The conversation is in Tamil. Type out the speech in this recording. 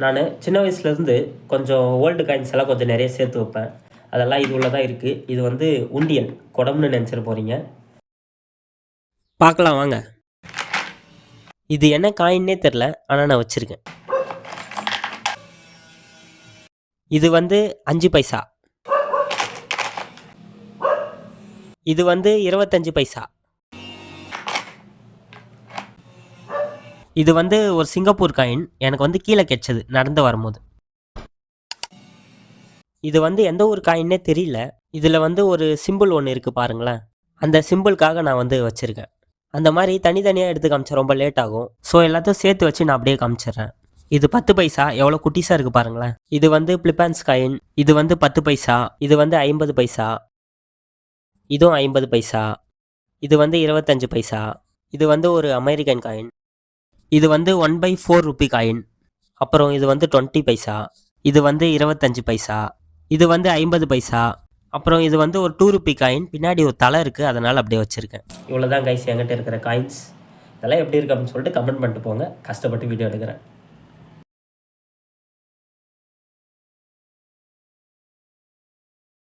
நான் சின்ன வயசுலேருந்து கொஞ்சம் ஓல்டு காயின்ஸ் எல்லாம் கொஞ்சம் நிறைய சேர்த்து வைப்பேன். அதெல்லாம் இது உள்ள தான் இருக்குது. இது வந்து உண்டியல் குடம்னு நினச்சிட போகிறீங்க. பார்க்கலாம் வாங்க. இது என்ன காயின்னே தெரில, ஆனால் நான் வச்சுருக்கேன். இது வந்து 5 பைசா. இது வந்து 25 பைசா. இது வந்து ஒரு சிங்கப்பூர் காயின். எனக்கு வந்து கீழே கிடைச்சது நடந்து வரும்போது. இது வந்து எந்த ஒரு காயின்னே தெரியல. இதில் வந்து ஒரு சிம்பிள் ஒன்று இருக்குது பாருங்களேன். அந்த சிம்பிளுக்காக நான் வந்து வச்சுருக்கேன். அந்த மாதிரி தனித்தனியாக எடுத்து காமிச்சா ரொம்ப லேட் ஆகும். ஸோ எல்லாத்தையும் சேர்த்து வச்சு நான் அப்படியே காமிச்சிடுறேன். இது 10 பைசா எவ்வளோ குட்டிஸாக இருக்குது பாருங்களேன். இது வந்து பிலிப்பைன்ஸ் காயின். இது வந்து 10 பைசா. இது வந்து 50 பைசா. இதுவும் 50 பைசா. இது வந்து 25 பைசா. இது வந்து ஒரு அமெரிக்கன் காயின். இது வந்து 1/4 ருபி காயின். அப்புறம் இது வந்து 20 பைசா. இது வந்து 25 பைசா. இது வந்து 50 பைசா. அப்புறம் இது வந்து ஒரு 2 ருபி காயின். பின்னாடி ஒரு தலை இருக்குது, அதனால் அப்படியே வச்சுருக்கேன். இவ்வளோ தான் கைஸ் என்கிட்ட இருக்கிற காயின்ஸ். இதெல்லாம் எப்படி இருக்குது அப்படின்னு சொல்லிட்டு கமெண்ட் பண்ணிட்டு போங்க. கஷ்டப்பட்டு வீடியோ எடுக்கிறேன்.